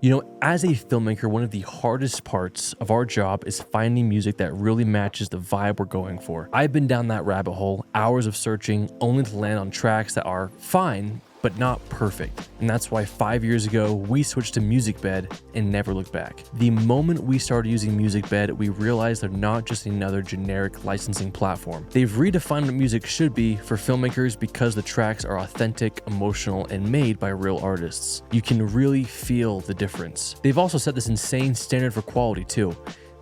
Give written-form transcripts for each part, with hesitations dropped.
You know, as a filmmaker, one of the hardest parts of our job is finding music that really matches the vibe we're going for. I've been down that rabbit hole, hours of searching, only to land on tracks that are fine, but not perfect. And that's why 5 years ago, we switched to MusicBed and never looked back. The moment we started using MusicBed, we realized they're not just another generic licensing platform. They've redefined what music should be for filmmakers because the tracks are authentic, emotional, and made by real artists. You can really feel the difference. They've also set this insane standard for quality too.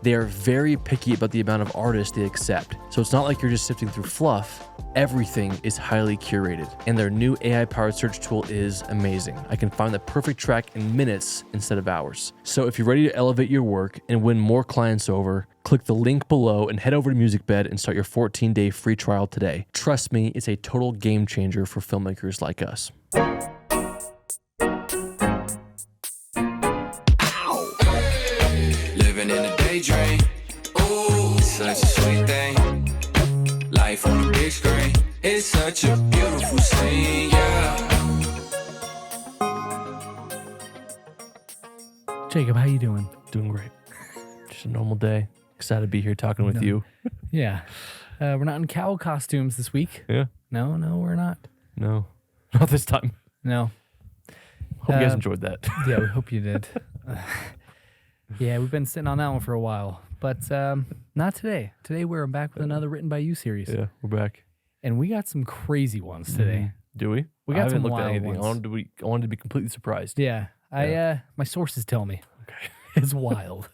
They are very picky about the amount of artists they accept. So it's not like you're just sifting through fluff. Everything is highly curated. And their new AI-powered search tool is amazing. I can find the perfect track in minutes instead of hours. So if you're ready to elevate your work and win more clients over, click the link below and head over to MusicBed and start your 14-day free trial today. Trust me, it's a total game changer for filmmakers like us. Living in a daydream, ooh, such a sweet thing. Life on the big screen, it's such a beautiful scene, yeah. Jacob, how you doing? Doing great. Just a normal day. Excited to be here talking with you. Yeah. We're not in cowl costumes this week. Yeah. No, we're not. No. Not this time. No. Hope you guys enjoyed that. Yeah, we hope you did. Yeah, we've been sitting on that one for a while, but not today. Today we're back with another Written by You series. Yeah, we're back. And we got some crazy ones today. Do we? We got I some haven't looked at wild anything. ones. I wanted to be completely surprised. Yeah. My sources tell me. Okay. It's wild.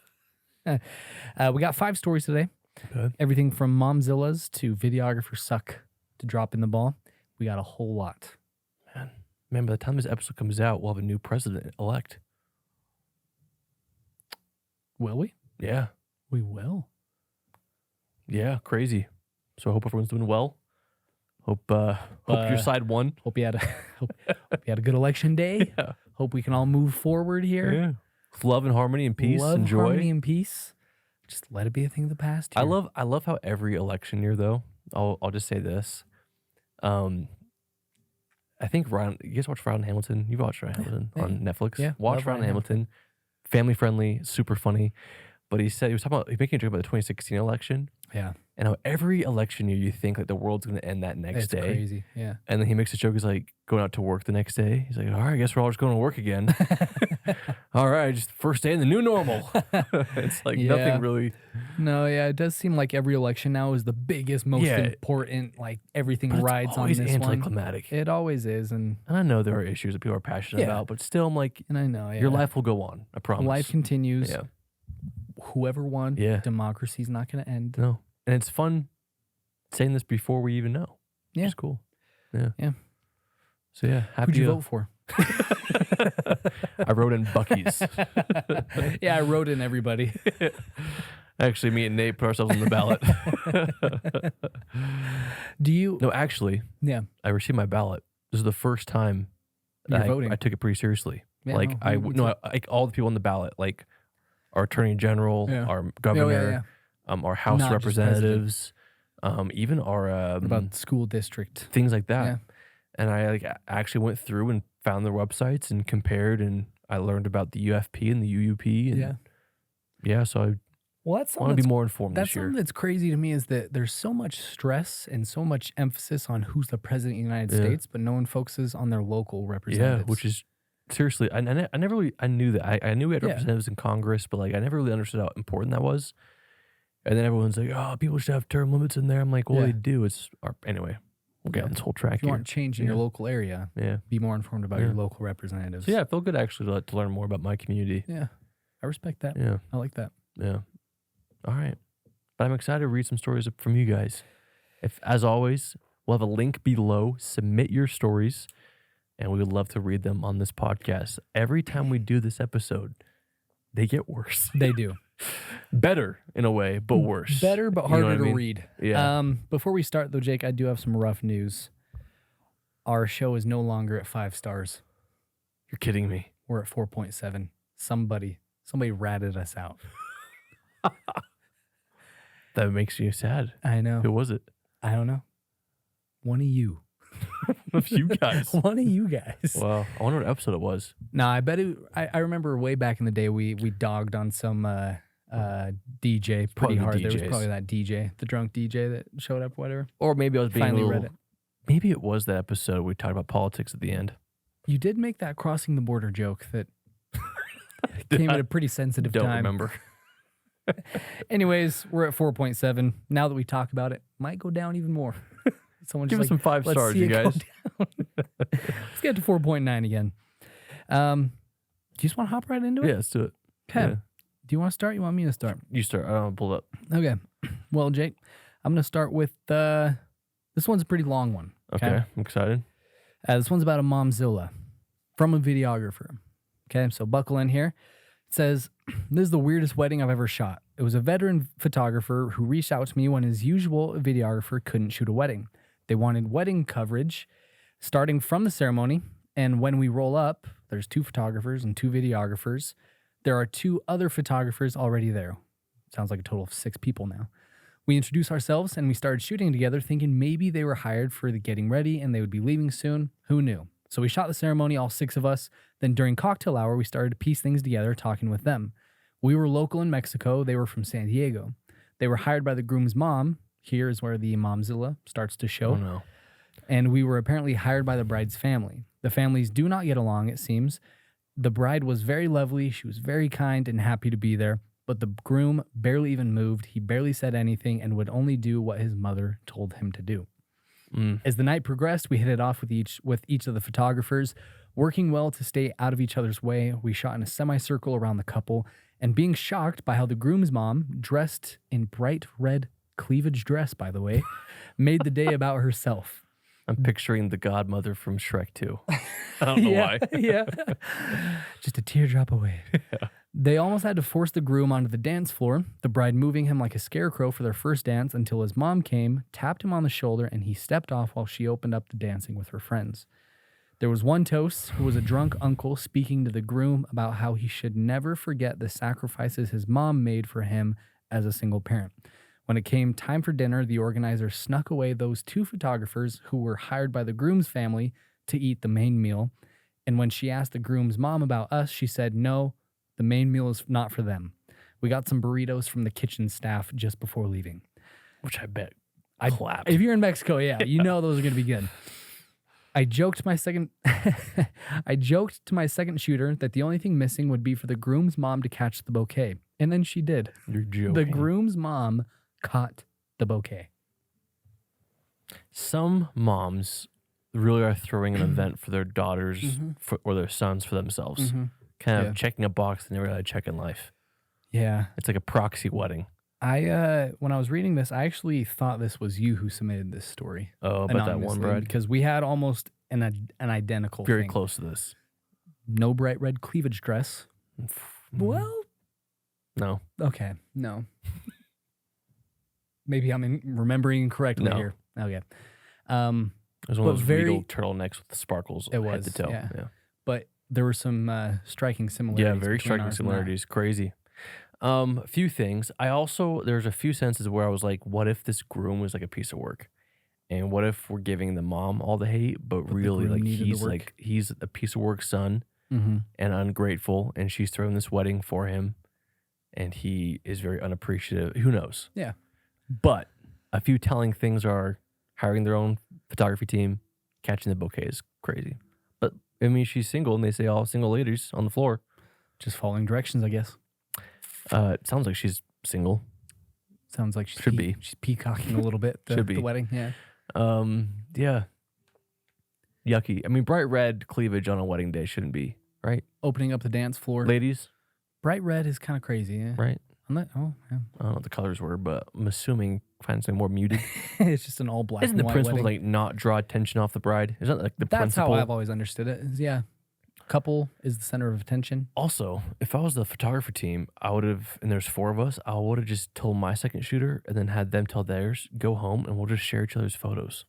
We got 5 stories today. Okay. Everything from Momzillas to videographers suck to dropping the ball. We got a whole lot. Man, by the time this episode comes out, we'll have a new president-elect. Will we? Yeah. We will. Yeah, crazy. So I hope everyone's doing well. Hope your side won. Hope you had a good election day. Yeah. Hope we can all move forward here. Yeah. With love and harmony and peace Love, and joy. harmony, and peace. Just let it be a thing of the past. I here. love how every election year though, I'll just say this. I think you guys watch Ryan Hamilton? You've watched Ryan Hamilton on Netflix. Yeah, Watch love Ryan Ryan Hamilton. Family friendly, super funny. But he was talking about, he's making a joke about the 2016 election Yeah, and how every election year you think like the world's gonna end that next it's day. crazy. Yeah. And then he makes a joke, he's like going out to work the next day. He's like, all right, I guess we're all just going to work again. All right, just first day in the new normal. It's like Yeah. nothing really. No, yeah, it does seem like every election now is the biggest, most Yeah. important. Like everything But rides it's on always this one. anticlimactic. It always is, and And I know there are issues that people are passionate Yeah. about, but still, I'm like, I know your life will go on. I promise. life continues. Yeah. Whoever won, Yeah. democracy's not going to end. No. And it's fun saying this before we even know. Yeah. It's cool. Yeah. Yeah. So yeah, happy. Who'd you vote for? I wrote in Bucky's. Yeah, I wrote in everybody. Actually, me and Nate put ourselves on the ballot. Do you? No, actually, Yeah. I received my ballot. This is the first time You're that voting. I took it pretty seriously. Yeah, like no, me too. like all the people on the ballot, like our attorney general, Yeah. our governor, yeah. our House Not just representatives, even our What about school district? things like that. Yeah. And I actually went through and found their websites and compared, and I learned about the UFP and the UUP. And yeah, so I Well, that's want something to be that's, more informed that's this year. something that's crazy to me is that there's so much stress and so much emphasis on who's the president of the United Yeah. States, but no one focuses on their local Yeah, representatives. which is seriously, I never really, I knew that. I knew we had Yeah. representatives in Congress, but like I never really understood how important that was. And then everyone's like, oh, people should have term limits in there. I'm like, well, Yeah. they do. It's anyway, we'll get on this whole track if you here. aren't changing your Yeah. local area, Yeah. be more informed about Yeah. your local representatives. So yeah, I feel good actually to learn more about my community. Yeah. I respect that. Yeah. I like that. Yeah. All right. But I'm excited to read some stories from you guys. As always, we'll have a link below. Submit your stories, and we would love to read them on this podcast. Every time we do this episode, they get worse. They do. Better in a way, but worse. Better, but You know harder what I to mean? read. Yeah. Before we start, though, Jake, I do have some rough news. Our show is no longer at 5 stars. You're kidding me. We're at 4.7. Somebody ratted us out. That makes you sad. I know. Who was it? I don't know. One of you. of you guys. One of you guys. Wow. I wonder what episode it was. No, I bet it. I remember way back in the day we dogged on some DJ pretty probably the hard. There was DJs. probably that DJ, the drunk DJ that showed up, whatever. Or maybe I was being Finally a little, read it. Maybe it was that episode we talked about politics at the end. You did make that crossing the border joke that came at a pretty sensitive Don't time. remember. Anyways, we're at 4.7. Now that we talk about it, might go down even more. Someone Give just us some 5 let's stars, see you it go guys. down. Let's get to 4.9 again. Do you just want to hop right into it? Yeah, let's do it. Okay. Yeah. Do you want to start? You want me to start? You start. I don't know, pull it up. Okay. Well, Jake, I'm going to start with this one's a pretty long one. Okay. I'm excited. This one's about a momzilla from a videographer. Okay, so buckle in here. It says, this is the weirdest wedding I've ever shot. It was a veteran photographer who reached out to me when his usual videographer couldn't shoot a wedding. They wanted wedding coverage starting from the ceremony, and when we roll up, there's 2 photographers and 2 videographers. There are 2 other photographers already there. Sounds like a total of 6 people now. We introduced ourselves and we started shooting together, thinking maybe they were hired for the getting ready and they would be leaving soon. Who knew? So we shot the ceremony, all 6 of us. Then during cocktail hour, we started to piece things together, talking with them. We were local in Mexico. They were from San Diego. They were hired by the groom's mom. Here is where the momzilla starts to show. Oh, no. And we were apparently hired by the bride's family. The families do not get along, it seems. The bride was very lovely. She was very kind and happy to be there. But the groom barely even moved. He barely said anything and would only do what his mother told him to do. As the night progressed, we hit it off with each of the photographers, working well to stay out of each other's way. We shot in a semicircle around the couple, and being shocked by how the groom's mom, dressed in bright red cleavage dress, by the way, made the day about herself. I'm picturing the godmother from Shrek 2. I don't know why. Yeah. Just a teardrop away. They almost had to force the groom onto the dance floor, the bride moving him like a scarecrow for their first dance until his mom came, tapped him on the shoulder, and he stepped off while she opened up the dancing with her friends. There was one toast who was a drunk uncle speaking to the groom about how he should never forget the sacrifices his mom made for him as a single parent. When it came time for dinner, the organizer snuck away those 2 photographers who were hired by the groom's family to eat the main meal. And when she asked the groom's mom about us, she said, no, the main meal is not for them. We got some burritos from the kitchen staff just before leaving. Which I bet I clapped. If you're in Mexico, yeah, you know those are going to be good. I joked to my second shooter that the only thing missing would be for the groom's mom to catch the bouquet. And then she did. You're joking. The groom's mom caught the bouquet. Some moms really are throwing an event for their daughters or their sons for themselves. Kind of Yeah. checking a box they never had to check in life. Yeah. It's like a proxy wedding. When I was reading this, I actually thought this was you who submitted this story. Oh, about that one bride. Because we had almost an identical Very thing. close to this. No bright red cleavage dress. Well, No. okay. No. Maybe I'm remembering incorrectly No. here. Okay. It was one But of those very- regal turtlenecks with the sparkles It head was, to toe. yeah. Yeah, But there were some striking similarities. very between striking ours and that. similarities. Crazy. A few things. There's a few senses where I was like, what if this groom was like a piece of work? And what if we're giving the mom all the hate, but the really groom like needed the work. he's a piece of work son Mm-hmm. and ungrateful, and she's throwing this wedding for him, and he is very unappreciative. Who knows? Yeah. But a few telling things are hiring their own photography team, catching the bouquet is crazy. But I mean, she's single, and they say all single ladies on the floor. Just following directions, I guess. It sounds like she's single. Sounds like she's Should be. She's peacocking a little bit. Should be. The wedding. Yeah. Yeah. Yucky. I mean, bright red cleavage on a wedding day shouldn't be, right? Opening up the dance floor. Ladies, Bright red is kind of crazy. Yeah. right? I'm not, oh, yeah. I don't know what the colors were, but I'm assuming find something more muted. It's just an all black Isn't and the white principle wedding. like not draw attention off the bride? Isn't that like the That's principle? how I've always understood it. Is, yeah. Couple is the center of attention. Also, if I was the photographer team, I would have, and there's 4 of us, I would have just told my second shooter and then had them tell theirs, go home, and we'll just share each other's photos.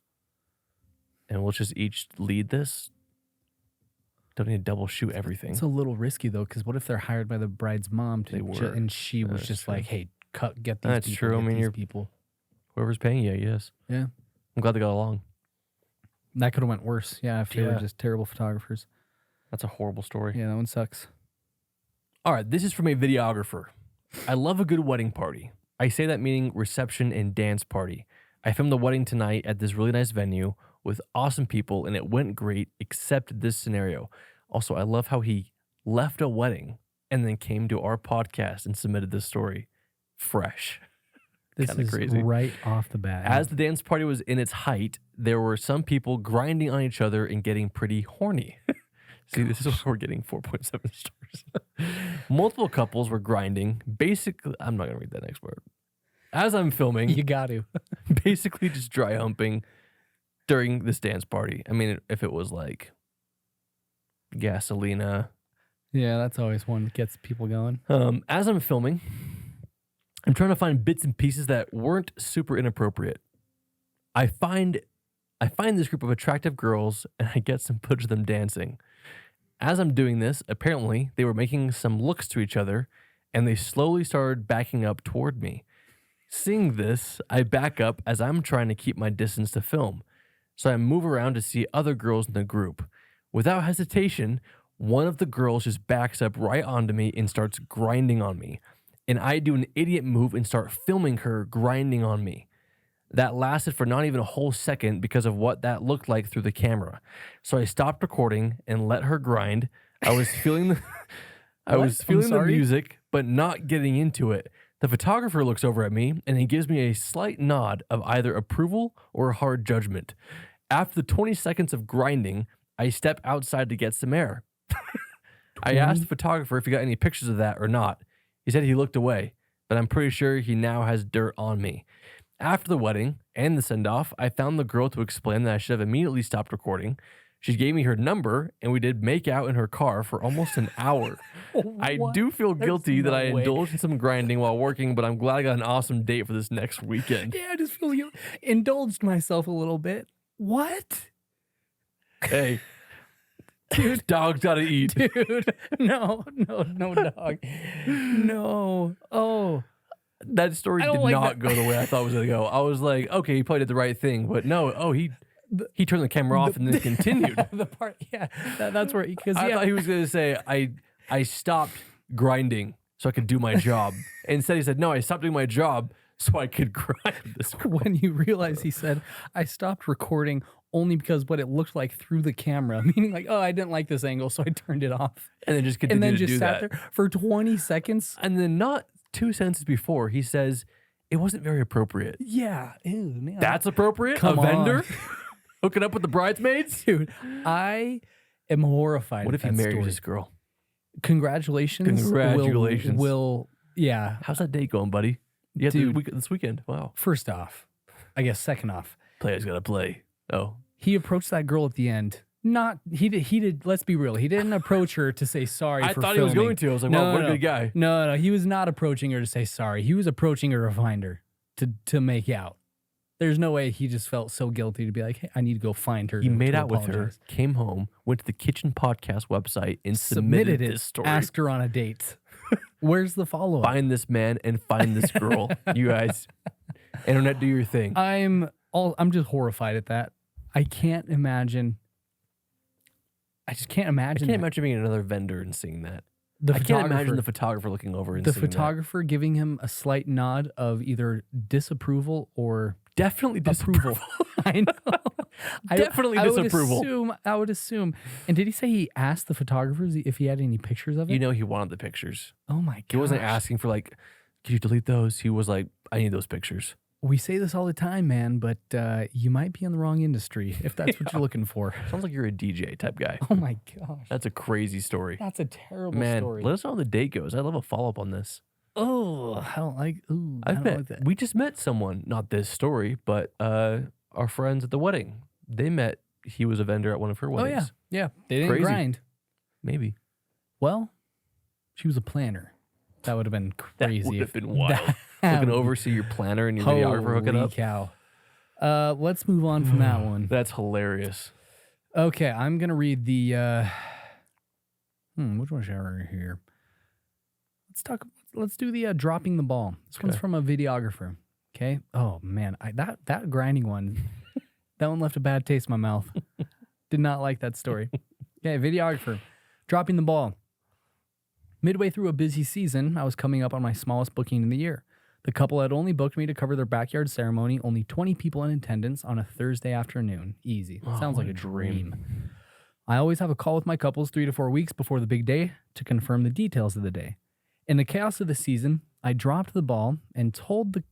And we'll just each lead this. Don't need to double shoot everything. It's a little risky though, because what if they're hired by the bride's mom to They were. and she was That's just true. like, "Hey, get these That's people, true. I get mean, these you're- people." Whoever's paying you, yes. Yeah. I'm glad they got along. That could have went worse. Yeah, if they were Yeah. just terrible photographers. That's a horrible story. Yeah, that one sucks. All right, this is from a videographer. I love a good wedding party. I say that meaning reception and dance party. I filmed the wedding tonight at this really nice venue with awesome people, and it went great, except this scenario. Also, I love how he left a wedding and then came to our podcast and submitted this story fresh. This Kinda is crazy. right off the bat. As the dance party was in its height, there were some people grinding on each other and getting pretty horny. See, this is what we're getting 4.7 stars. Multiple couples were grinding. Basically, I'm not going to read that next word. As I'm filming, you got to. basically just dry humping during this dance party. I mean, if it was like Gasolina. Yeah, that's always one that gets people going. As I'm filming, I'm trying to find bits and pieces that weren't super inappropriate. I find this group of attractive girls and I get some footage of them dancing. As I'm doing this, apparently they were making some looks to each other and they slowly started backing up toward me. Seeing this, I back up as I'm trying to keep my distance to film. So I move around to see other girls in the group. Without hesitation, one of the girls just backs up right onto me and starts grinding on me. And I do an idiot move and start filming her grinding on me. That lasted for not even a whole second because of what that looked like through the camera. So I stopped recording and let her grind. I was feeling the the music, but not getting into it. The photographer looks over at me and he gives me a slight nod of either approval or hard judgment. After the 20 seconds of grinding, I step outside to get some air. I asked the photographer if he got any pictures of that or not. He said he looked away, but I'm pretty sure he now has dirt on me. After the wedding and the send-off, I found the girl to explain that I should have immediately stopped recording. She gave me her number, and we did make out in her car for almost an hour. I do feel guilty that I indulged in some grinding while working, but I'm glad I got an awesome date for this next weekend. Yeah, I just feel you indulged myself a little bit. What? Hey, dude, dog's gotta eat. Dude, no, dog. No. Oh. That story did not go the way I thought it was gonna go. I was like, okay, he probably did the right thing, but no. Oh, he turned the camera off and then continued. The part, yeah, that's where because I thought he was gonna say I stopped grinding so I could do my job. Instead, he said, no, I stopped doing my job so I could grind this. When you realize he said, I stopped recording only because what it looked like through the camera, meaning like, oh, I didn't like this angle, so I turned it off. And then just continued to do that. There for 20 seconds. And then not 2 sentences before, he says, it wasn't very appropriate. Yeah. Ew, man. That's appropriate? Come a vendor? on. Hooking up with the bridesmaids? Dude, I am horrified. What if he marries this girl? Congratulations. Congratulations. Yeah. How's that date going, buddy? You have Dude. this weekend. Wow. First off, I guess second off, Players gotta play. Oh. he approached that girl at the end. He did. Let's be real. He didn't approach her to say sorry. I for thought he was filming. going to. I was like, wow, what a good guy. No, he was not approaching her to say sorry. He was approaching her to find her to make out. There's no way he just felt so guilty to be like, hey, I need to go find her. He to made out with her, apologize. came home, went to the Kitchen Podcast website, and submitted it. this story. Asked her on a date. Where's the follow up? Find this man and find this girl. You guys, internet, do your thing. I'm just horrified at that. I can't imagine. I just can't imagine. I can't that. imagine being another vendor and seeing that. The I can't imagine photographer- the photographer looking over and the seeing photographer giving him a slight nod of either disapproval or that. Definitely approval. I know. Definitely disapproval. I would assume. And did he say he asked the photographers if he had any pictures of it? You know he wanted the pictures. Oh my god. He wasn't asking for like, could you delete those? He was like, I need those pictures. We say this all the time, man, but you might be in the wrong industry if that's what you're looking for. Sounds like you're a DJ type guy. Oh my gosh. That's a crazy story. That's a terrible Man, story. let us know how the date goes. I'd love a follow up on this. Oh, I don't like. Ooh, I don't like that. We just met someone, not this story, but our friends at the wedding. They met. He was a vendor at one of her Oh weddings. yeah. They didn't Crazy. grind. Maybe. Well, she was a planner. That would have been crazy. That would have if- been wild. That Looking would- oversee your planner and your videographer hooking Holy up. cow. Let's move on from that one. That's hilarious. Okay, I'm gonna read the. Which one should I read here? Let's do the dropping the ball. This comes Okay. from a videographer. Okay. Oh man, that grinding one. That one left a bad taste in my mouth. Did not like that story. Okay, videographer. Dropping the ball. Midway through a busy season, I was coming up on my smallest booking in the year. The couple had only booked me to cover their backyard ceremony, only 20 people in attendance on a Thursday afternoon. Easy. Sounds like a dream. I always have a call with my couples 3 to 4 weeks before the big day to confirm the details of the day. In the chaos of the season, I dropped the ball and told the...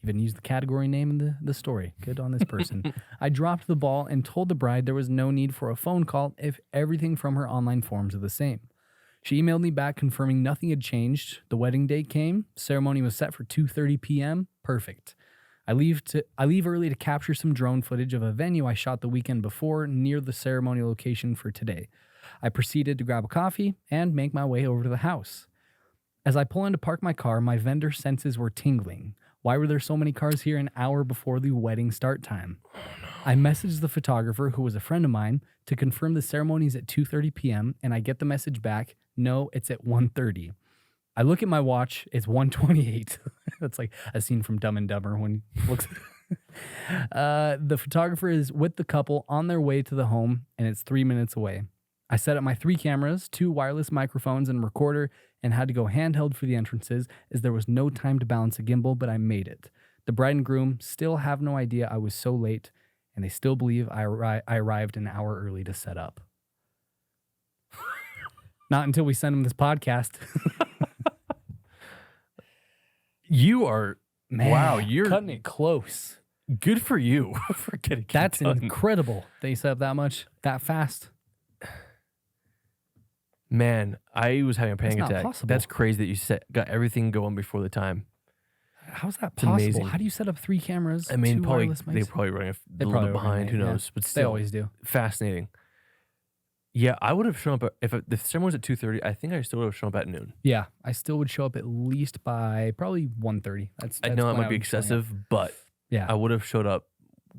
even used the category name in the story. Good on this person. I dropped the ball and told the bride there was no need for a phone call if everything from her online forms are the same. She emailed me back confirming nothing had changed. The wedding date came. Ceremony was set for 2:30 p.m. Perfect. I leave early to capture some drone footage of a venue I shot the weekend before near the ceremony location for today. I proceeded to grab a coffee and make my way over to the house. As I pull in to park my car, my vendor senses were tingling. Why were there so many cars here an hour before the wedding start time? I messaged the photographer, who was a friend of mine, to confirm the ceremony is at 2:30 p.m., and I get the message back, no, it's at 1:30. I look at my watch, it's 1:28. That's like a scene from Dumb and Dumber when he looks. The photographer is with the couple on their way to the home, and it's 3 minutes away. I set up my 3 cameras, 2 wireless microphones, and a recorder, and had to go handheld for the entrances as there was no time to balance a gimbal, but I made it. The bride and groom still have no idea I was so late, and they still believe I arrived an hour early to set up. Not until we send them this podcast. You are, Man, wow, you're cutting it close. good for you for getting it That's done. incredible. They set up that much, that fast. Man, I was having a panic not attack. possible. That's crazy that you got everything going before the time. How's that It's possible? amazing. How do you set up 3 cameras? I mean, 2 probably wireless they mics? probably running a They little probably bit were behind. Who running it, knows? But They still, always do. fascinating. Yeah, I would have shown up if the ceremony was at 2:30. I think I still would have shown up at noon. Yeah, I still would show up at least by probably 1:30. That's I know it when might be would be showing up. excessive, but Yeah. I would have showed up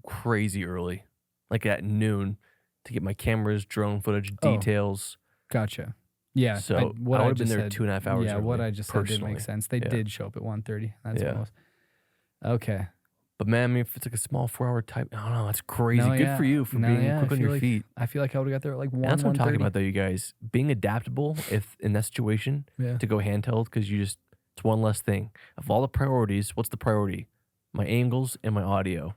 crazy early, like at noon, to get my cameras, drone footage, Oh. details. Gotcha. Yeah. So I would have been there 2.5 hours. Yeah, what early, I just said did personally. make sense. They Yeah. did show up at 1:30. That's what Yeah. it was. Okay. But man, I mean, if it's like a small 4-hour type, I don't know. That's crazy. No, Good yeah. for you for No, being yeah, I quick on feel your like feet. I feel like I would have got there at like 1. And that's what I'm talking 1:30. about, though, you guys. Being adaptable, if in that situation, Yeah. to go handheld, because it's one less thing. Of all the priorities, what's the priority? My angles and my audio.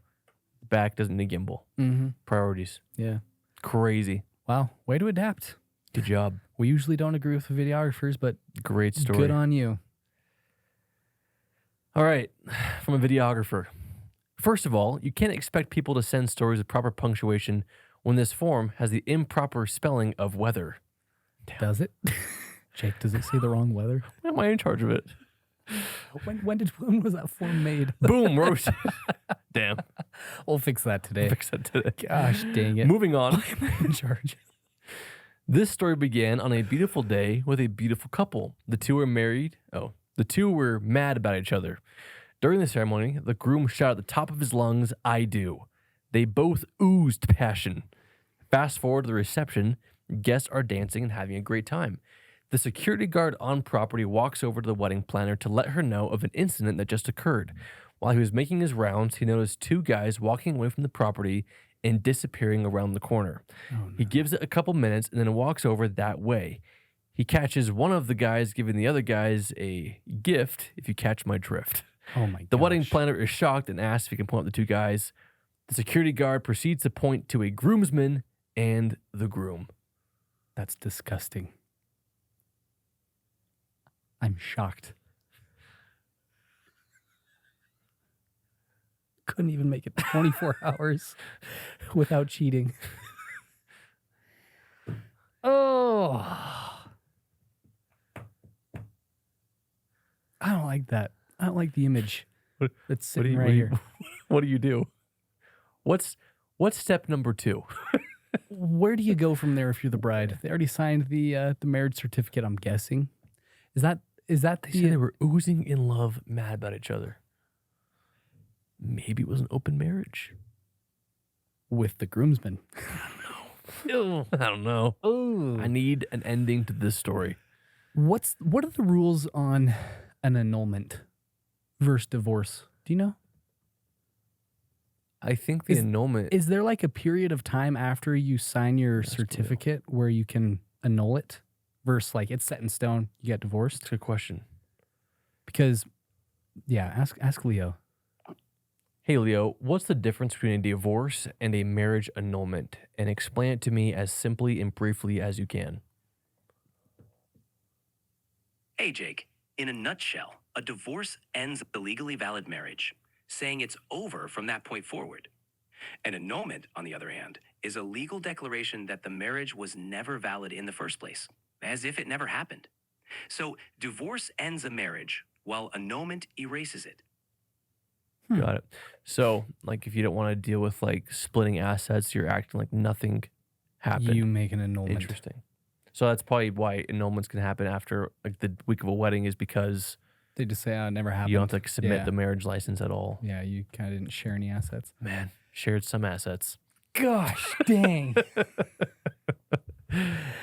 Back doesn't need gimbal. Mm-hmm. Priorities. Yeah. Crazy. Wow. Way to adapt. Good job. We usually don't agree with the videographers, but Great story. good on you. All right, from a videographer. First of all, you can't expect people to send stories with proper punctuation when this form has the improper spelling of weather. Does it? Jake, does it say the wrong weather? Why am I in charge of it? When was that form made? Boom, roast. Damn. We'll fix that today. Fix that today. Gosh dang it. Moving on. in charge. This story began on a beautiful day with a beautiful couple. The two were mad about each other. During the ceremony, the groom shouted at the top of his lungs, "I do." They both oozed passion. Fast forward to the reception, guests are dancing and having a great time. The security guard on property walks over to the wedding planner to let her know of an incident that just occurred. While he was making his rounds, he noticed 2 guys walking away from the property and disappearing around the corner. He gives it a couple minutes and then walks over that way. He catches one of the guys giving the other guys a gift, if you catch my drift. Oh my god. The wedding planner is shocked and asks if he can point out the 2 guys. The security guard proceeds to point to a groomsman and the groom. That's disgusting. I'm shocked. Couldn't even make it 24 hours without cheating. Oh. I don't like that. I don't like the image that's sitting right here. What do you do? What's step number 2? Where do you go from there if you're the bride? They already signed the marriage certificate, I'm guessing. Is that They said they were oozing in love, mad about each other. Maybe it was an open marriage. with the groomsmen? I don't know. Oh. I need an ending to this story. What are the rules on an annulment versus divorce? Do you know? I think the annulment. Is there like a period of time after you sign your certificate where you can annul it versus like it's set in stone, you get divorced? That's a good question. Because, yeah, ask Leo. Hey, Leo, what's the difference between a divorce and a marriage annulment? And explain it to me as simply and briefly as you can. Hey, Jake. In a nutshell, a divorce ends a legally valid marriage, saying it's over from that point forward. An annulment, on the other hand, is a legal declaration that the marriage was never valid in the first place, as if it never happened. So, divorce ends a marriage, while annulment erases it. Got it. So, like, if you don't want to deal with like splitting assets, you're acting like nothing happened. You make an annulment. Interesting. So that's probably why annulments can happen after like the week of a wedding is because They just say, it never happened. you don't have to submit Yeah. the marriage license at all. Yeah, you kind of didn't share any assets. Man, shared some assets, Gosh, dang.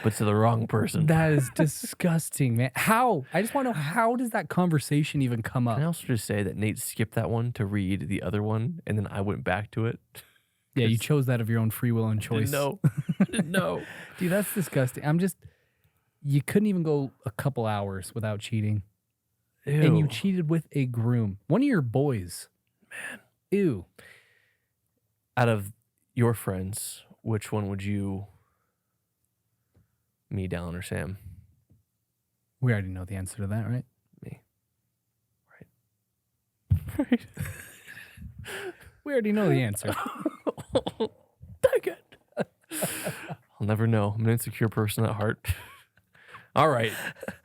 but to the wrong person. That is disgusting, man. How? I just want to know, how does that conversation even come up? Can I also just say that Nate skipped that one to read the other one, and then I went back to it. Yeah, you chose that of your own free will and choice. No, didn't know. Dude, that's disgusting. You couldn't even go a couple hours without cheating. And you Ew. cheated with a groom. One of your boys. Man. Ew. Out of your friends, which one would you, me, Dallin, or Sam? We already know the answer to that, right? Me. Right. We already know the answer. Dang it. I'll never know. I'm an insecure person at heart. All right.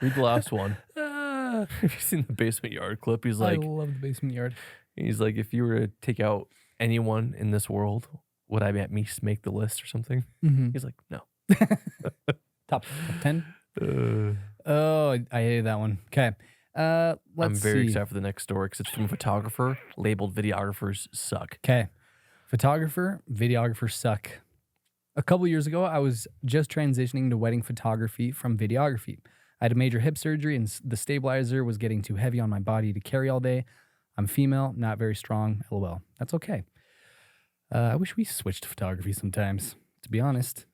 Read the last one. Have you seen the basement yard clip? He's I like, love the basement yard. if you were to take out anyone in this world, would I at least make the list or something? Mm-hmm. He's like, no. Top 10? Uh, Oh, I hated that one. Okay. Let's I'm very see. excited for the next story because it's from a photographer labeled "Videographers Suck." Okay. Photographer, videographers suck. A couple years ago, I was just transitioning to wedding photography from videography. I had a major hip surgery and the stabilizer was getting too heavy on my body to carry all day. I'm female, not very strong. LOL. That's okay. I wish we switched to photography sometimes, to be honest.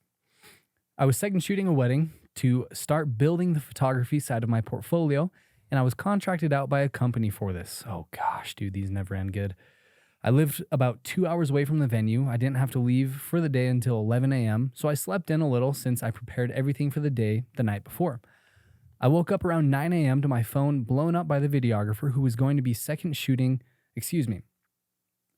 I was second shooting a wedding to start building the photography side of my portfolio, and I was contracted out by a company for this. Oh gosh, dude, these never end good. I lived about 2 hours away from the venue. I didn't have to leave for the day until 11 a.m., so I slept in a little since I prepared everything for the day the night before. I woke up around 9 a.m. to my phone blown up by the videographer who was going to be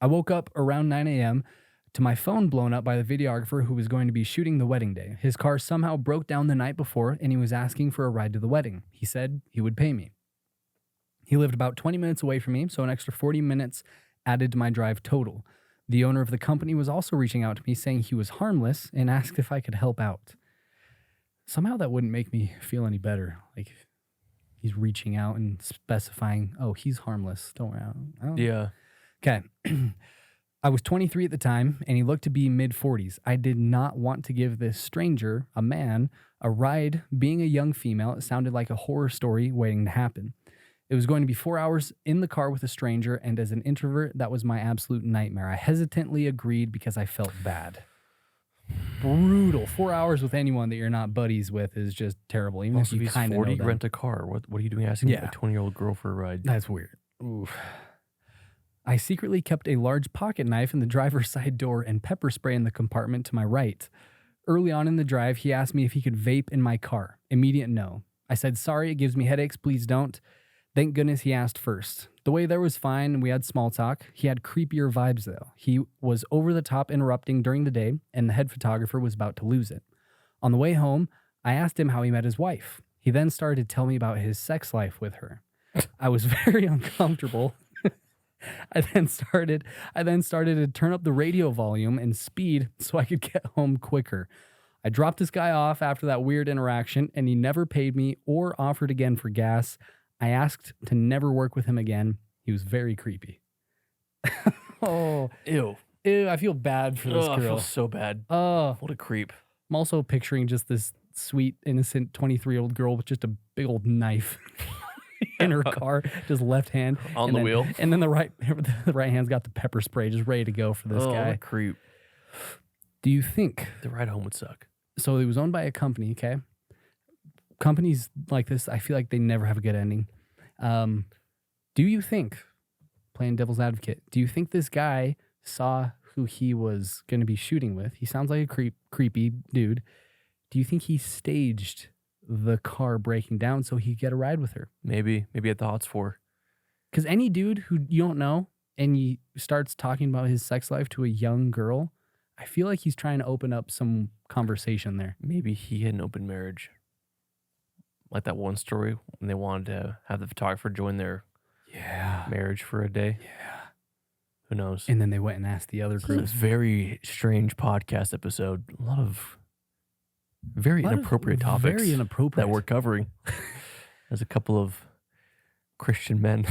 I woke up around 9 a.m. to my phone blown up by the videographer who was going to be shooting the wedding day. His car somehow broke down the night before and he was asking for a ride to the wedding. He said he would pay me. He lived about 20 minutes away from me, so an extra 40 minutes added to my drive total. The owner of the company was also reaching out to me saying he was harmless and asked if I could help out. Somehow that wouldn't make me feel any better. Like he's reaching out and specifying, oh, he's harmless. Don't worry. I don't. Yeah. Okay. I was 23 at the time and he looked to be mid 40s. I did not want to give this stranger, a man, a ride. Being a young female, it sounded like a horror story waiting to happen. It was going to be 4 hours in the car with a stranger, and as an introvert, that was my absolute nightmare. I hesitantly agreed because I felt bad. Brutal. 4 hours with anyone that you're not buddies with is just terrible. Even Also, if if you he's kind of 40, know them. rent a car. What are you doing asking Yeah. a 20-year-old girl for a ride? That's weird. Oof. I secretly kept a large pocket knife in the driver's side door and pepper spray in the compartment to my right. Early on in the drive, he asked me if he could vape in my car. Immediate no. I said, sorry, it gives me headaches. Please don't. Thank goodness he asked first. The way there was fine and we had small talk. He had creepier vibes though. He was over the top interrupting during the day and the head photographer was about to lose it. On the way home, I asked him how he met his wife. He then started to tell me about his sex life with her. I was very uncomfortable. I then started to turn up the radio volume and speed so I could get home quicker. I dropped this guy off after that weird interaction and he never paid me or offered again for gas. I asked to never work with him again. He was very creepy. Oh, Ew. ew, I feel bad for this Ugh, I feel girl. so bad. Oh, What a creep. I'm also picturing just this sweet, innocent 23-year-old girl with just a big old knife. in her car, just left hand On and the then- wheel. and then the right hand's got the pepper spray just ready to go for this Oh, guy. creep. Do you think The ride home would suck. so? It was owned by a company. Okay, companies like this, I feel like they never have a good ending. Do you think, playing devil's advocate, do you think this guy saw who he was going to be shooting with? He sounds like a creepy dude. Do you think he staged the car breaking down so he could get a ride with her? Maybe at the hots for. Because any dude who you don't know and he starts talking about his sex life to a young girl, I feel like he's trying to open up some conversation there. Maybe he had an open marriage. Like that one story when they wanted to have the photographer join their marriage for a day. Yeah. Who knows? And then they went and asked the other This is groups. a very strange podcast episode. A lot of very inappropriate topics Very inappropriate. that we're covering. There's a couple of Christian men.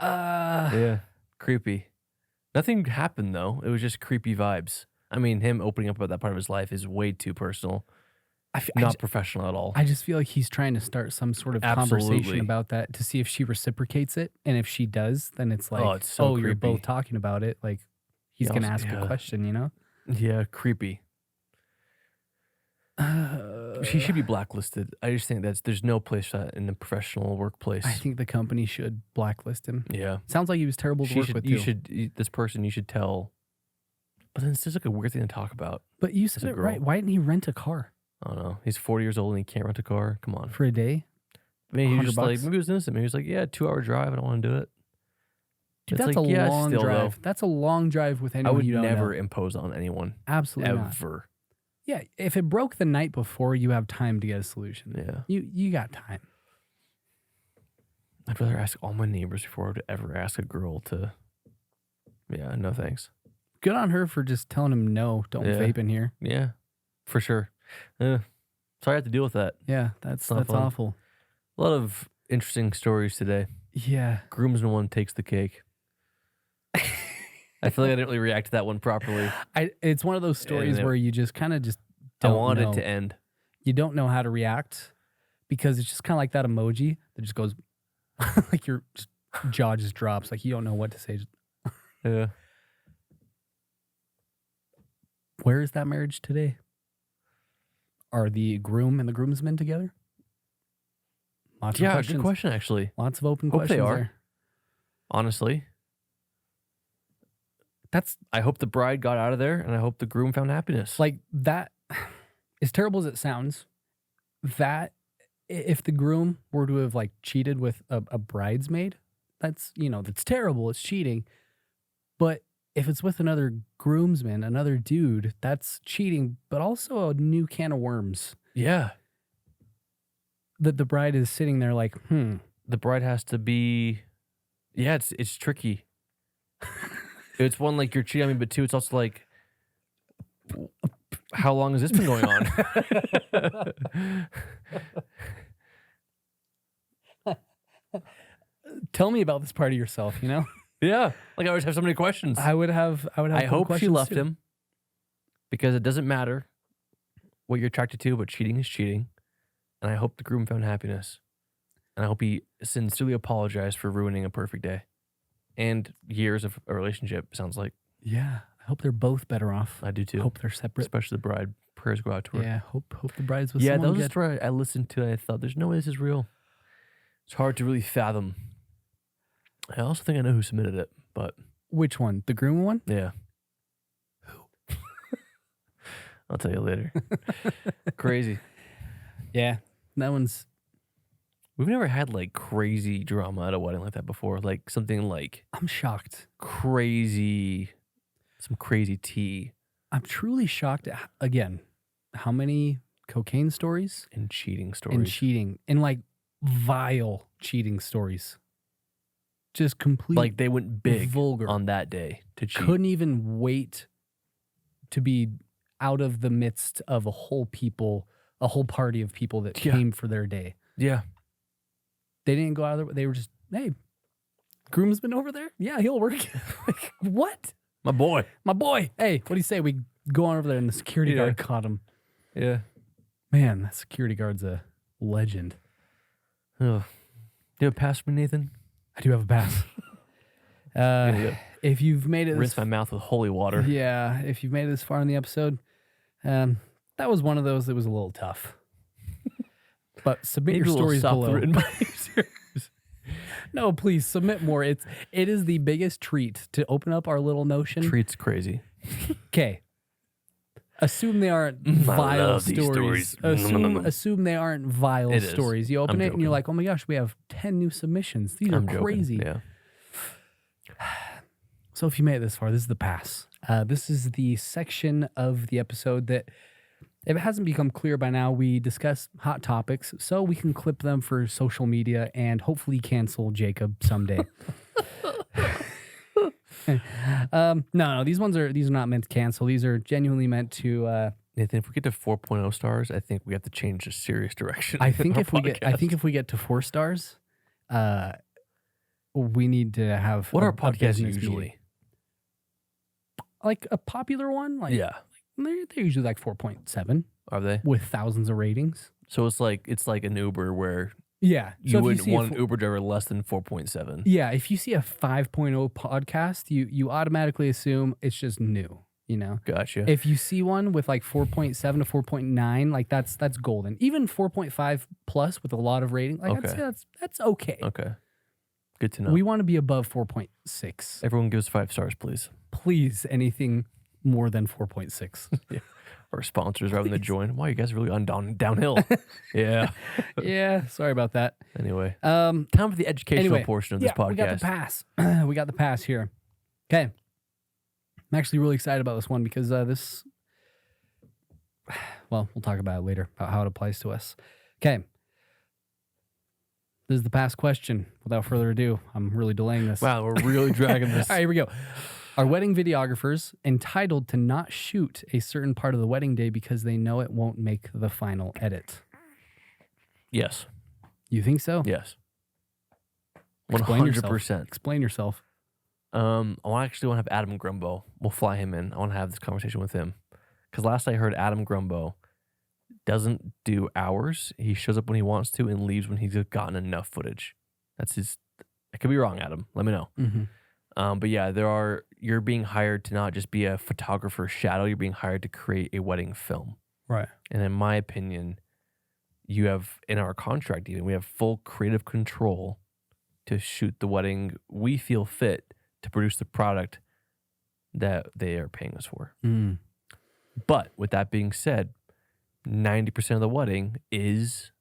Yeah, creepy. Nothing happened though. It was just creepy vibes. I mean, him opening up about that part of his life is way too personal. Not professional at all. I just feel like he's trying to start some sort of conversation Absolutely. about that to see if she reciprocates it. And if she does, then it's like, it's so you're both creepy. talking about it. Like, he's Yeah, going to also- ask a yeah. question, you know? Yeah, creepy. She should be blacklisted. I just think there's no place for that in the professional workplace. I think the company should blacklist him. Yeah. Sounds like he was terrible to She work should, with, you too. should, this person, you should tell. But then it's just like a weird thing to talk about. But you as said a it girl. right. Why didn't he rent a car I don't know. He's 40 years old and he can't rent a car. Come on. for a day? Maybe he was just like, $100? maybe he was innocent. Maybe he was like, yeah, 2-hour drive. I don't want to do it. Dude, It's that's like, a yeah, long still, though. drive. That's a long drive with I anyone would you don't never know. impose on anyone. Absolutely not. Ever. Yeah, if it broke the night before, you have time to get a solution. Yeah. You got time. I'd rather ask all my neighbors before I would ever ask a girl to. Yeah, no thanks. Good on her for just telling him no, don't Yeah. vape in here. Yeah, for sure. Sorry I have to deal with that. Yeah, that's not fun. awful. A lot of interesting stories today. Yeah. Groomsman one takes the cake. I feel like I didn't really react to that one properly. It's one of those stories it- where you just kind of just I don't wanted know. it to end. You don't know how to react because it's just kind of like that emoji that just goes like your jaw just drops. Like you don't know what to say. Yeah. Where is that marriage today? Are the groom and the groomsmen together? Lots of Yeah, questions. good question, actually. Lots of open Hope they questions are. there. Honestly. That's I hope the bride got out of there, and I hope the groom found happiness. like that. As terrible as it sounds, that if the groom were to have like cheated with a bridesmaid, that's that's terrible. It's cheating. But if it's with another groomsman, another dude, that's cheating, but also a new can of worms. yeah. That the bride is sitting there like, The bride has to be. Yeah, it's tricky. It's one, like, you're cheating on me, but two, it's also like, how long has this been going on? tell me about this part of yourself, Yeah. Like, I always have so many questions. I would have I cool hope she questions left too. him because it doesn't matter what you're attracted to, but cheating is cheating. And I hope the groom found happiness. And I hope he sincerely apologized for ruining a perfect day and years of a relationship, sounds like. Yeah. I hope they're both better off. I do too. Hope they're separate. Especially the bride. Prayers go out to her. Yeah. Hope the bride's with Yeah, that someone was a good. story I listened to and I thought, there's no way this is real. It's hard to really fathom. I also think I know who submitted it, but Which one? The groom one? yeah. Who? I'll tell you later. Crazy. Yeah. That one's We've never had like crazy drama at a wedding like that before. Like something like I'm shocked. crazy, some crazy tea I'm truly shocked at, again, how many cocaine stories and cheating stories. and cheating and like vile cheating stories. Just complete Like they went big vulgar. on that day to cheat. Couldn't even wait to be out of the midst of a whole party of people that Yeah. came for their day. Yeah. They didn't go out of they were just, hey, groomsman over there? Yeah, he'll work. Like, what? My boy. My boy. Hey, what do you say? We go on over there and the security Yeah. guard caught him. Yeah. Man, that security guard's a legend. Ugh. Do you have a pass for me, Nathan? I do have a pass. If you've made it, Rinse my mouth with holy water. yeah, if you've made it this far in the episode, that was one of those that was a little tough. But submit Maybe your a little stories soft below. written by users. No, please submit more. It is the biggest treat to open up our little Notion. Treat's crazy. Okay. Assume they aren't I vile love these stories. stories. Assume they aren't vile It is. stories. You open I'm it and you're joking. like, oh my gosh, we have 10 new submissions. These I'm are joking. crazy. Yeah. So if you made it this far, this is the pass. This is the section of the episode that, if it hasn't become clear by now, we discuss hot topics so we can clip them for social media and hopefully cancel Jacob someday. No, these are not meant to cancel. These are genuinely meant to. Nathan, if we get to 4.0 stars, I think we have to change the serious direction. I think in our if we get, I podcast. think if we get to 4 stars, we need to have What a- are a podcasts business usually? meeting. Like a popular one, like Yeah. they're usually like 4.7 Are they? with thousands of ratings. So it's like an Uber where Yeah, you so if wouldn't see a want fo- an Uber driver less than 4.7. Yeah, if you see a 5.0 podcast, you automatically assume it's just new. You know, Gotcha. if you see one with like 4.7 to 4.9, like that's golden. Even 4.5 plus with a lot of rating, like I'd Okay. say that's okay. Okay. Good to know. We want to be above 4.6. Everyone gives 5 stars, please. Please, anything more than 4.6. Our sponsors are having to join. Wow, you guys are really on downhill. Yeah. Yeah, sorry about that. Anyway, Um, time for the educational anyway, portion of this podcast. we got the pass. We got the pass here. Okay. I'm actually really excited about this one because this, well, we'll talk about it later, about how it applies to us. Okay. This is the pass question. Without further ado, I'm really delaying this. Wow, we're really dragging this. All right, here we go. Are wedding videographers entitled to not shoot a certain part of the wedding day because they know it won't make the final edit? Yes. You think so? Yes. Explain yourself. 100%. Explain yourself. I actually want to have Adam Grumbo. We'll fly him in. I want to have this conversation with him. Because last I heard, Adam Grumbo doesn't do hours. He shows up when he wants to and leaves when he's gotten enough footage. That's his. I could be wrong, Adam. Let me know. Mm-hmm. But yeah, you're being hired to not just be a photographer's shadow. You're being hired to create a wedding film. Right. And in my opinion, you have, in our contract even, we have full creative control to shoot the wedding we feel fit to produce the product that they are paying us for. Mm. But with that being said, 90% of the wedding is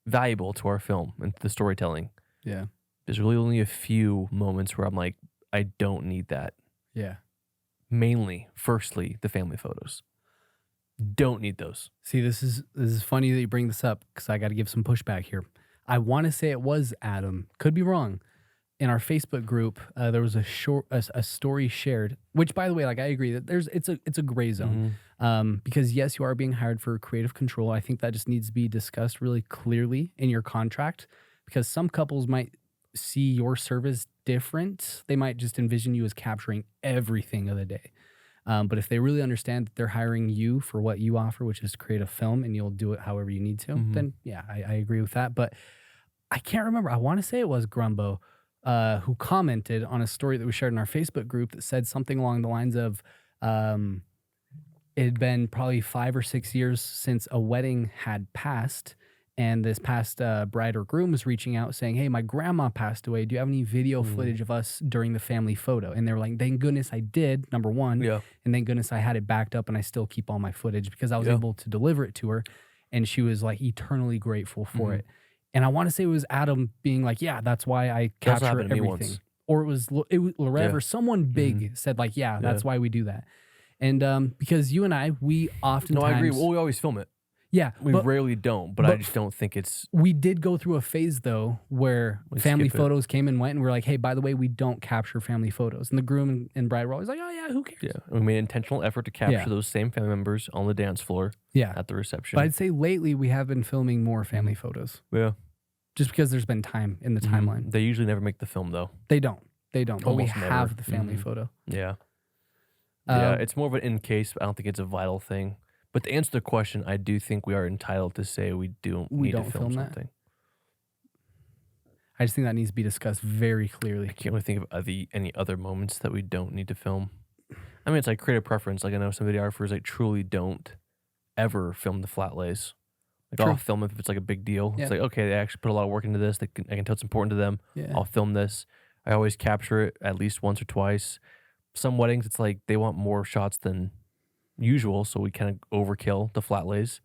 valuable to our film and to the storytelling. Yeah. There's really only a few moments where I'm like, I don't need that. Yeah. Mainly, firstly, the family photos. Don't need those. See, this is funny that you bring this up because I got to give some pushback here. I want to say it was Adam. Could be wrong. In our Facebook group, there was a story shared, which, by the way, like I agree that it's a gray zone. Because yes, you are being hired for creative control. I think that just needs to be discussed really clearly in your contract because some couples might see your service different. They might just envision you as capturing everything of the day. But if they really understand that they're hiring you for what you offer, which is to create a film and you'll do it however you need to, then yeah, I agree with that. But I can't remember. I want to say it was Grumbo who commented on a story that we shared in our Facebook group that said something along the lines of it had been probably 5 or 6 years since a wedding had passed. And this past bride or groom was reaching out saying, hey, my grandma passed away. Do you have any video footage of us during the family photo? And they were like, thank goodness I did, number one. Yeah. And thank goodness I had it backed up and I still keep all my footage because I was able to deliver it to her. And she was like eternally grateful for it. And I want to say it was Adam being like, yeah, that's why I That's capture happened to me everything. once. Or it was Larev or someone big said like, yeah, that's why we do that. And because you and I, we oftentimes. No, I agree. Well, we always film it. Yeah. We but rarely don't, but I just don't think it's. we did go through a phase though where We family skip it. photos came and went and we're like, hey, by the way, we don't capture family photos. And the groom and bride were always like, oh yeah, who cares? Yeah. We made an intentional effort to capture Yeah. those same family members on the dance floor Yeah. at the reception. But I'd say lately we have been filming more family photos yeah. just because there's been time in the timeline. They usually never make the film though. They don't. But we Almost never. have the family photo. Yeah. Yeah. Um, It's more of an in case, but I don't think it's a vital thing. But to answer the question, I do think we are entitled to say we don't We need don't to film film that? something. I just think that needs to be discussed very clearly. I can't really think of any other moments that we don't need to film. I mean, it's like creative preference. Like I know some videographers like truly don't ever film the flat lays. Like True. I'll film it if it's like a big deal. Yeah. It's like, okay, they actually put a lot of work into this. I can tell it's important to them. Yeah. I'll film this. I always capture it at least once or twice. Some weddings, it's like they want more shots than usual, so we kind of overkill the flat lays.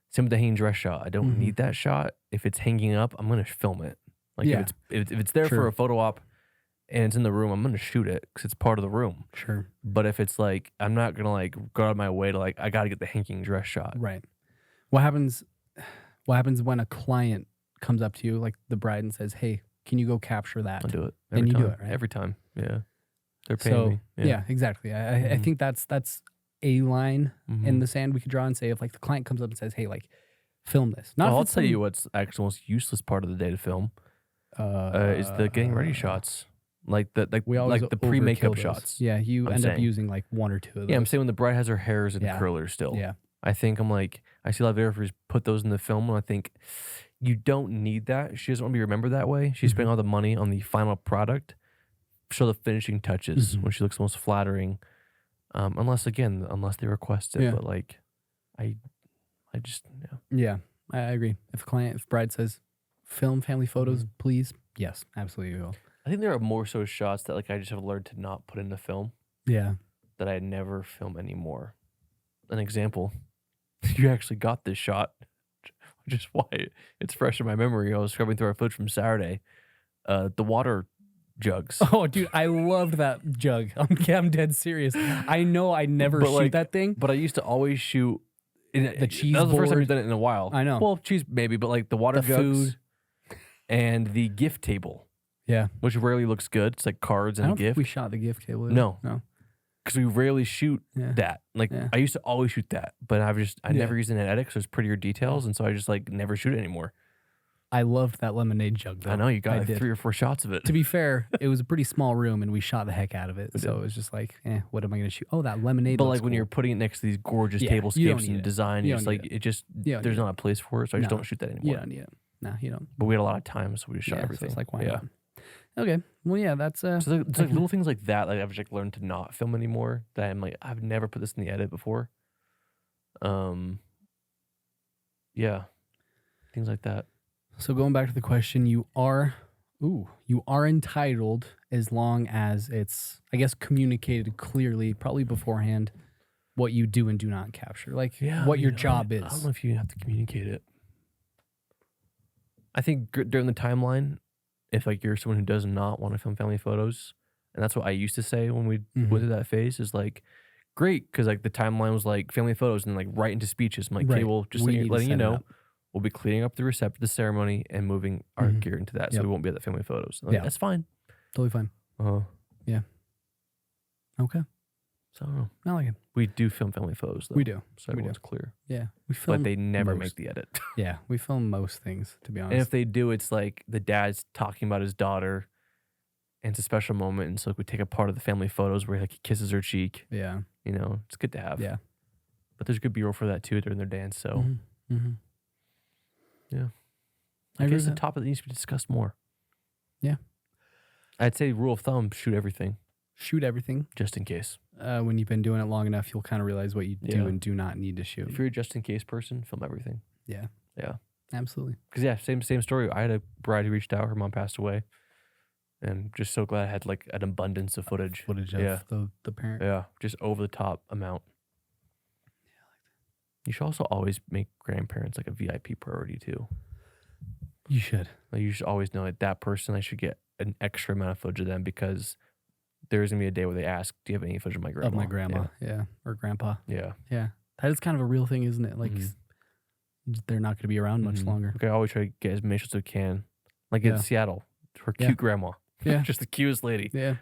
Same with the hanging dress shot. I don't Mhm. need that shot. If it's hanging up, I'm gonna film it. Like Yeah. if it's there for True. a photo op and it's in the room, I'm gonna shoot it because it's part of the room. Sure. But if it's like I'm not gonna like go out of my way to like I gotta get the hanging dress shot. Right. What happens when a client comes up to you, like the bride, and says, "Hey, can you go capture that?" I'll do it. Then Every you time. do it, right? Every time. Yeah. They're paying So me. yeah, exactly. I Mhm. think that's a line in Mhm. the sand we could draw and say if like the client comes up and says, "Hey, like film this." Not Well, if I'll it's tell some- you what's actually the most useless part of the day to film is the getting ready shots. Like We always the pre makeup overkill those. shots. Yeah, you I'm end up saying. using like one or two of those. Yeah, I'm saying when the bride has her hairs in Yeah. curlers still. Yeah. I think I'm like I see a lot of videographers put those in the film and I think you don't need that. She doesn't want to be remembered that way. She's spending all the money on the final product. Show the finishing touches Mhm. when she looks most flattering. Unless they request it. Yeah. But like I just Yeah, I agree. If bride says, "Film family photos, Mm-hmm. please," yes, absolutely will. I think there are more so shots that like I just have learned to not put in the film Yeah. that I never film anymore. An example, you actually got this shot, which is why it's fresh in my memory. I was scrubbing through our footage from Saturday. The water jugs. Oh, dude, I loved that jug. I'm dead serious. I know I never But, shoot like, that thing. But I used to always shoot The cheese That was the first time board. you've done it in a while. I know. Well, cheese maybe, but like the water The jugs food. and the gift table, Yeah. which rarely looks good. It's like cards I and a don't think gift we shot the gift table. did No. we? No. because we rarely shoot Yeah. that. Like Yeah. I used to always shoot that, but I Yeah. never used it in edit because there's prettier details, and so I just like never shoot it anymore. I loved that lemonade jug, though. I know you got I like did. 3 or 4 shots of it. To be fair, it was a pretty small room and we shot the heck out of it. We So did. it was just like, what am I going to shoot? Oh, that lemonade. But looks like when cool. you're putting it next to these gorgeous Yeah, you don't tablescapes need and it. design, You it's don't like need it just You don't there's need not a place for it, so I just No. don't shoot that You anymore. don't need it. No, you don't. But we had a lot of time, so we just shot Yeah, everything. So it's like, why yeah. not? Okay. Well, yeah, that's So it's like okay. little things like that. Like I've just like learned to not film anymore. That I'm like I've never put this in the edit before. Yeah, things like that. So going back to the question, you are entitled as long as it's, I guess, communicated clearly, probably beforehand, what you do and do not capture, like what your job I don't is. know if you have to communicate it. I think during the timeline, if like you're someone who does not want to film family photos, and that's what I used to say when we Mhm. went through that phase, is like, great, because like the timeline was like family photos and like right into speeches. I'm like, okay, Right. well, just We need to letting you set it know, up. we'll be cleaning up the ceremony and moving our Mhm. gear into that, so Yep. we won't be at the family photos. Like, Yeah. that's fine. Totally fine. Okay. So I don't know. I like it. We do film family photos, though. We do. So we do. everyone's clear. Yeah. We film. But they never most. make the edit. Yeah. We film most things, to be And honest. if they do, it's like the dad's talking about his daughter, and it's a special moment. And so like, we take a part of the family photos where like he kisses her cheek. Yeah. You know, it's good to have. Yeah. But there's good B-roll for that too during their dance. So Mhm. Yeah. I I agree guess with the topic that needs to be discussed more. Yeah. I'd say rule of thumb: shoot everything Shoot everything. just in case. When you've been doing it long enough, you'll kind of realize what you do Yeah. and do not need to shoot. If you're a just in case person, film everything. Yeah. Yeah. Absolutely. Because yeah, same story. I had a bride who reached out. Her mom passed away, and just so glad I had like an abundance of footage. Footage of Yeah. the parent. Yeah, just over the top amount. You should also always make grandparents like a VIP priority too. You should. Like you should always know like that person. I should get an extra amount of footage of them because there's gonna be a day where they ask, "Do you have any footage of my grandma?" Of my grandma. Yeah. Or grandpa. Yeah. Yeah. That is kind of a real thing, isn't it? Like Mhm. they're not going to be around much Mhm. longer. Like I always try to get as many shots as I can. Like in Yeah. Seattle, her Yeah. cute grandma. Yeah. Just the cutest lady. Yeah.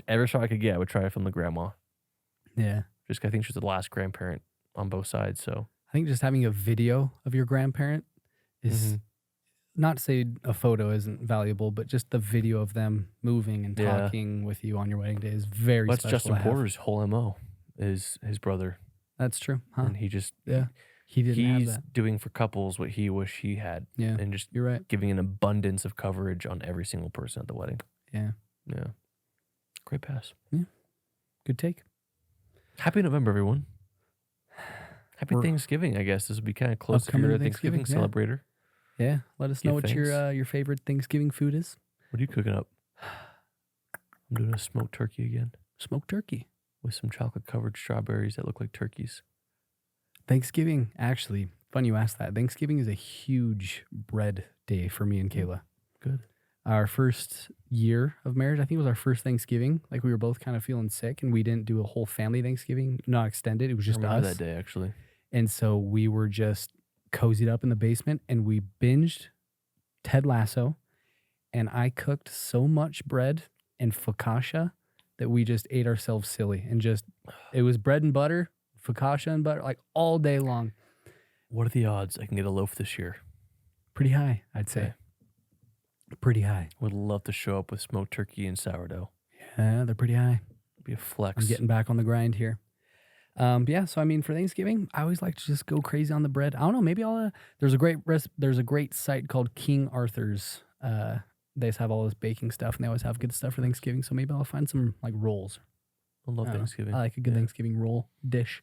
Every shot I could get, I would try to film the grandma. Yeah. Just 'cause I think she's the last grandparent on both sides. So I think just having a video of your grandparent is Mhm. not to say a photo isn't valuable, but just the video of them moving and Yeah. talking with you on your wedding day is very that's special. Justin to have. Porter's whole MO is his brother. That's true. Huh? and he just Yeah. He didn't have he's that. doing for couples what he wish he had, Yeah. and just You're right. giving an abundance of coverage on every single person at the wedding. Yeah. Yeah, great pass. Good take. Happy November, everyone. Happy We're- Thanksgiving. I guess this will be kind of close if Upcoming you're a to Thanksgiving Thanksgiving, celebrator. Yeah. Let us know Give what your favorite Thanksgiving food is. What are you cooking up? I'm doing a smoked turkey again Smoked turkey. with some chocolate covered strawberries that look like turkeys. Thanksgiving, actually, funny you asked that. Thanksgiving is a huge bread day for me and Kayla. Good. Our first year of marriage, I think it was our first Thanksgiving. Like we were both kind of feeling sick and we didn't do a whole family Thanksgiving, not extended. It was I just remember us. that day actually. And so we were just cozied up in the basement and we binged Ted Lasso. And I cooked so much bread and focaccia that we just ate ourselves silly. And just, it was bread and butter, focaccia and butter, like all day long. What are the odds I can get a loaf this year? Pretty high, I'd say. Okay. Pretty high. Would love to show up with smoked turkey and sourdough. Yeah, they're pretty high. Be a flex. I'm getting back on the grind here. Yeah, so I mean, for Thanksgiving, I always like to just go crazy on the bread. I don't know, maybe I'll. There's a great site called King Arthur's. They just have all this baking stuff, and they always have good stuff for Thanksgiving. So maybe I'll find some like rolls. I love I don't know. Thanksgiving. I like a good Yeah. Thanksgiving roll dish.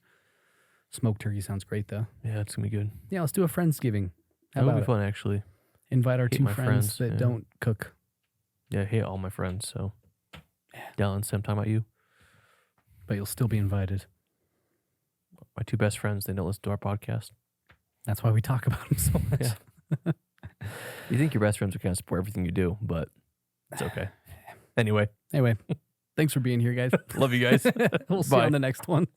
Smoked turkey sounds great though. Yeah, it's gonna be good. Yeah, let's do a Friendsgiving. How That would about be it? fun actually. Invite our Hate two my friends friends, that yeah. don't cook. Yeah, I hate all my friends, so Dallin, same time about you. But you'll still be invited. My two best friends, they don't listen to our podcast. That's why we talk about them so much. Yeah. You think your best friends are kind of support everything you do, but it's okay. Anyway, Anyway, thanks for being here, guys. love you guys. We'll see you Bye. on the next one.